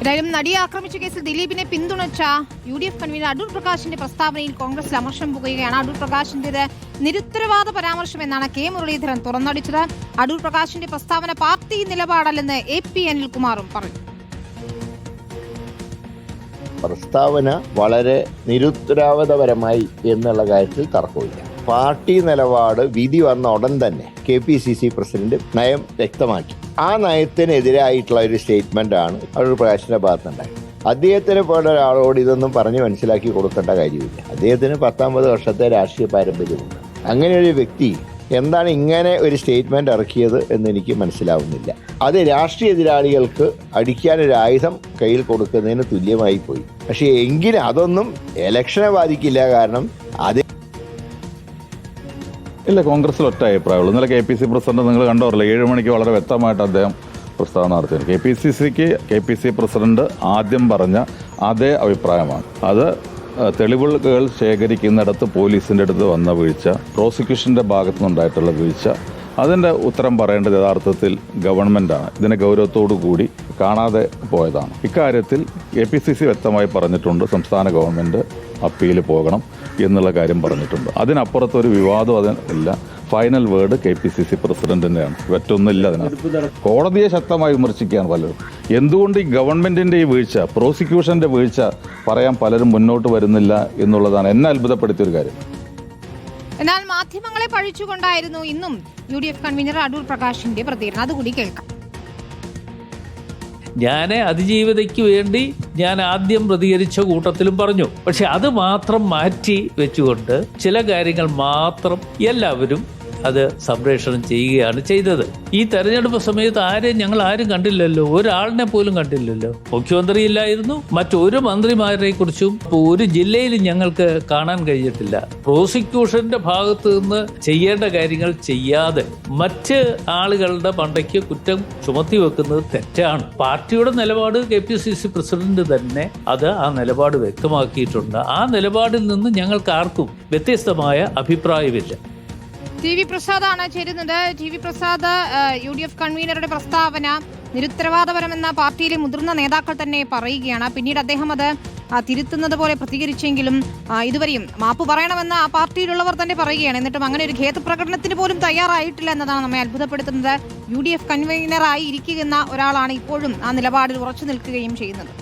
എന്തായാലും നടിയെ ആക്രമിച്ച കേസിൽ ദിലീപിനെ പിന്തുണച്ച UDF കൺവീനർ അടൂർ പ്രകാശിന്റെ പ്രസ്താവനയിൽ കോൺഗ്രസിൽ അമർഷം പുകയുകയാണ്. അടൂർ പ്രകാശിന്റേത് നിരുത്തരവാദ പരാമർശം എന്നാണ് കെ മുരളീധരൻ തുറന്നടിച്ചത്. അടൂർ പ്രകാശിന്റെ പ്രസ്താവന പാർട്ടി നിലപാടല്ലെന്ന് AP അനിൽകുമാറും പറഞ്ഞു. പ്രസ്താവന വളരെ നിരുത്തരവാദപരമായി എന്നുള്ള കാര്യത്തിൽ തർക്കമില്ല. പാർട്ടി നിലപാട് വിധി വന്ന ഉടൻ തന്നെ KPCC പ്രസിഡന്റ് നയം വ്യക്തമാക്കി. ആ നയത്തിനെതിരായിട്ടുള്ള ഒരു സ്റ്റേറ്റ്മെന്റ് ആണ് അടൂർ പ്രകാശിന്റെ ഭാഗത്തുണ്ടായത്. അദ്ദേഹത്തിനെ പോലെ ഒരാളോട് ഇതൊന്നും പറഞ്ഞ് മനസ്സിലാക്കി കൊടുക്കേണ്ട കാര്യമില്ല. അദ്ദേഹത്തിന് 19 വർഷത്തെ രാഷ്ട്രീയ പാരമ്പര്യമുണ്ട്. അങ്ങനെ ഒരു വ്യക്തി എന്താണ് ഇങ്ങനെ ഒരു സ്റ്റേറ്റ്മെന്റ് ഇറക്കിയത് എന്ന് എനിക്ക് മനസ്സിലാവുന്നില്ല. അത് രാഷ്ട്രീയ എതിരാളികൾക്ക് അടിക്കാനൊരു ആയുധം കയ്യിൽ കൊടുക്കുന്നതിന് തുല്യമായി പോയി. പക്ഷേ എങ്കിലും അതൊന്നും ഇലക്ഷനെ ബാധിക്കില്ല. കാരണം അത് ഇല്ല, കോൺഗ്രസിൽ ഒറ്റ അഭിപ്രായമുള്ളൂ. ഇന്നലെ KPC പ്രസിഡന്റ് നിങ്ങൾ കണ്ടോറില്ല, 7 മണിക്ക് വളരെ വ്യക്തമായിട്ട് അദ്ദേഹം പ്രസ്താവന നടത്തിയത്. KPC പ്രസിഡന്റ് ആദ്യം പറഞ്ഞ അതേ അഭിപ്രായമാണ്. അത് തെളിവുകൾ ശേഖരിക്കുന്നിടത്ത് പോലീസിൻ്റെ അടുത്ത് വന്ന വീഴ്ച, പ്രോസിക്യൂഷൻ്റെ ഭാഗത്തു നിന്നുണ്ടായിട്ടുള്ള വീഴ്ച, അതിൻ്റെ ഉത്തരം പറയേണ്ടത് യഥാർത്ഥത്തിൽ ഗവൺമെൻറ്റാണ്. ഇതിനെ ഗൗരവത്തോടു കൂടി കാണാതെ പോയതാണ്. ഇക്കാര്യത്തിൽ KPCC വ്യക്തമായി പറഞ്ഞിട്ടുണ്ട്, സംസ്ഥാന ഗവൺമെൻറ് അപ്പീൽ പോകണം എന്നുള്ള കാര്യം പറഞ്ഞിട്ടുണ്ട്. അതിനപ്പുറത്തൊരു വിവാദം അതില്ല. Final word KPCC പ്രസിഡന്റിൻ്റെയാണ്. മറ്റൊന്നുമില്ല അതിനകത്ത്. കോടതിയെ ശക്തമായി വിമർശിക്കുകയാണ് പലരും. എന്തുകൊണ്ട് ഈ ഗവൺമെന്റിന്റെ ഈ വീഴ്ച, പ്രോസിക്യൂഷന്റെ വീഴ്ച പറയാൻ പലരും മുന്നോട്ട് വരുന്നില്ല എന്നുള്ളതാണ് എന്നെ അത്ഭുതപ്പെടുത്തിയൊരു കാര്യം. എന്നാൽ മാധ്യമങ്ങളെ പഴിച്ചുകൊണ്ടായിരുന്നു ഇന്നും UDF കൺവീനർ അടൂർ പ്രകാശിന്റെ പ്രതികരണം. അതുകൂടി കേൾക്കാം. ഞാൻ അതിജീവിതയ്ക്ക് വേണ്ടി ഞാൻ ആദ്യം പ്രതികരിച്ച കൂട്ടത്തിലും പറഞ്ഞു. പക്ഷെ അത് മാത്രം മാറ്റി വെച്ചുകൊണ്ട് ചില കാര്യങ്ങൾ മാത്രം എല്ലാവരും അത് സംപ്രേഷണം ചെയ്യുകയാണ് ചെയ്തത്. ഈ തെരഞ്ഞെടുപ്പ് സമയത്ത് ഞങ്ങൾ ആരും കണ്ടില്ലല്ലോ, ഒരാളിനെ പോലും കണ്ടില്ലല്ലോ. മുഖ്യമന്ത്രി ഇല്ലായിരുന്നു, മറ്റൊരു മന്ത്രിമാരെ കുറിച്ചും ഒരു ജില്ലയിലും ഞങ്ങൾക്ക് കാണാൻ കഴിഞ്ഞിട്ടില്ല. പ്രോസിക്യൂഷന്റെ ഭാഗത്ത് നിന്ന് ചെയ്യേണ്ട കാര്യങ്ങൾ ചെയ്യാതെ മറ്റ് ആളുകളുടെ മണ്ടയ്ക്ക് കുറ്റം ചുമത്തി വെക്കുന്നത് തെറ്റാണ്. പാർട്ടിയുടെ നിലപാട് KPCC പ്രസിഡന്റ് തന്നെ ആ നിലപാട് വ്യക്തമാക്കിയിട്ടുണ്ട്. ആ നിലപാടിൽ നിന്ന് ഞങ്ങൾക്ക് ആർക്കും വ്യത്യസ്തമായ അഭിപ്രായമില്ല. TV പ്രസാദാണ് ചേരുന്നത്. TV പ്രസാദ്, UDF കൺവീനറുടെ പ്രസ്താവന നിരുത്തരവാദപരമെന്ന പാർട്ടിയിലെ മുതിർന്ന നേതാക്കൾ തന്നെ പറയുകയാണ്. പിന്നീട് അദ്ദേഹം അത് തിരുത്തുന്നത് പോലെ പ്രതികരിച്ചെങ്കിലും ഇതുവരെയും മാപ്പ് പറയണമെന്ന് ആ പാർട്ടിയിലുള്ളവർ തന്നെ പറയുകയാണ്. എന്നിട്ടും അങ്ങനെ ഒരു ഖേദപ്രകടനത്തിന് പോലും തയ്യാറായിട്ടില്ല എന്നതാണ് നമ്മെ അത്ഭുതപ്പെടുത്തുന്നത്. UDF കൺവീനറായി ഇരിക്കുന്ന ഒരാളാണ് ഇപ്പോഴും ആ നിലപാടിൽ ഉറച്ചു നിൽക്കുകയും ചെയ്യുന്നത്.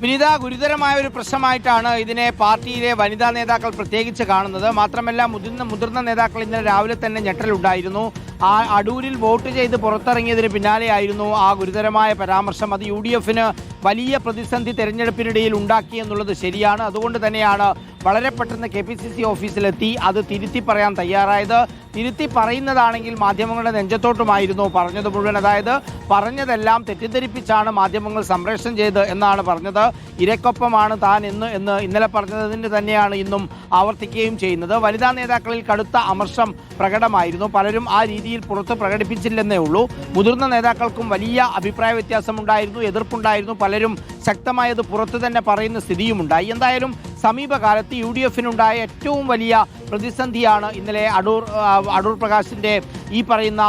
വിനിത, ഗുരുതരമായ ഒരു പ്രശ്നമായിട്ടാണ് ഇതിനെ പാർട്ടിയിലെ വനിതാ നേതാക്കൾ പ്രത്യേകിച്ച് കാണുന്നത്. മാത്രമല്ല മുതിർന്ന നേതാക്കൾ ഇന്നലെ രാവിലെ തന്നെ ഞെട്ടലുണ്ടായിരുന്നു. ആ അടൂരിൽ വോട്ട് ചെയ്ത് പുറത്തിറങ്ങിയതിന് പിന്നാലെയായിരുന്നു ആ ഗുരുതരമായ പരാമർശം. അത് UDFന് വലിയ പ്രതിസന്ധി തെരഞ്ഞെടുപ്പിനിടയിൽ ഉണ്ടാക്കി എന്നുള്ളത് ശരിയാണ്. അതുകൊണ്ട് തന്നെയാണ് വളരെ പെട്ടെന്ന് KPCC ഓഫീസിലെത്തി അത് തിരുത്തി പറയാൻ തയ്യാറായത്. തിരുത്തി പറയുന്നതാണെങ്കിൽ മാധ്യമങ്ങളുടെ നെഞ്ചത്തോട്ടുമായിരുന്നു പറഞ്ഞത് മുഴുവൻ. അതായത് പറഞ്ഞതെല്ലാം തെറ്റിദ്ധരിപ്പിച്ചാണ് മാധ്യമങ്ങൾ സംപ്രേഷണം ചെയ്ത് എന്നാണ് പറഞ്ഞത്. ഇരക്കൊപ്പമാണ് താൻ എന്ന് ഇന്നലെ പറഞ്ഞതിന് തന്നെയാണ് ഇന്നും ആവർത്തിക്കുകയും ചെയ്യുന്നത്. വനിതാ നേതാക്കളിൽ കടുത്ത അമർഷം പ്രകടമായിരുന്നു. പലരും ആ രീതിയിൽ പുറത്ത് പ്രകടിപ്പിച്ചില്ലെന്നേ ഉള്ളൂ. മുതിർന്ന നേതാക്കൾക്കും വലിയ അഭിപ്രായ വ്യത്യാസമുണ്ടായിരുന്നു, എതിർപ്പുണ്ടായിരുന്നു. പലരും ശക്തമായത് പുറത്ത് തന്നെ പറയുന്ന സ്ഥിതിയുമുണ്ടായി. എന്തായാലും സമീപകാലത്ത് UDFനുണ്ടായ ഏറ്റവും വലിയ പ്രതിസന്ധിയാണ് ഇന്നലെ അടൂർ പ്രകാശിൻ്റെ ഈ പറയുന്ന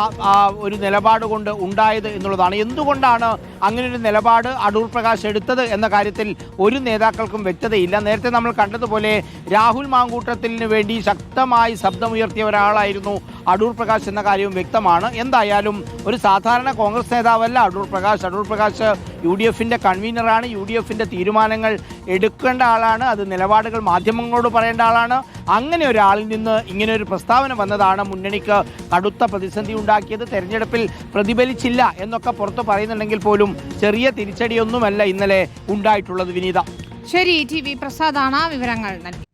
ഒരു നിലപാട് കൊണ്ട് ഉണ്ടായത് എന്നുള്ളതാണ്. എന്തുകൊണ്ടാണ് അങ്ങനൊരു നിലപാട് അടൂർ പ്രകാശ് എടുത്തത് എന്ന കാര്യത്തിൽ ഒരു നേതാക്കൾക്കും വ്യക്തതയില്ല. നേരത്തെ നമ്മൾ കണ്ടതുപോലെ രാഹുൽ മാങ്കൂട്ടത്തിന് വേണ്ടി ശക്തമായി ശബ്ദമുയർത്തിയ ഒരാളായിരുന്നു അടൂർ പ്രകാശ് എന്ന കാര്യവും വ്യക്തമാണ്. എന്തായാലും ഒരു സാധാരണ കോൺഗ്രസ് നേതാവല്ല അടൂർ പ്രകാശ് UDFന്റെ കൺവീനറാണ്. UDFന്റെ തീരുമാനങ്ങൾ എടുക്കേണ്ട ആളാണ്. അത് നിലപാടുകൾ മാധ്യമങ്ങളോട് പറയേണ്ട ആളാണ്. അങ്ങനെ ഒരാളിൽ നിന്ന് ഇങ്ങനെ ഒരു പ്രസ്താവന വന്നതാണ് മുന്നണിക്ക് കടുത്ത പ്രതിസന്ധി ഉണ്ടാക്കിയത്. തെരഞ്ഞെടുപ്പിൽ പ്രതിഫലിച്ചില്ല എന്നൊക്കെ പുറത്ത് പറയുന്നുണ്ടെങ്കിൽ പോലും ചെറിയ തിരിച്ചടിയൊന്നുമല്ല ഇന്നലെ ഉണ്ടായിട്ടുള്ളത്. വിനീത, ശരി, TV പ്രസാദാണ് വിവരങ്ങൾ നൽകി.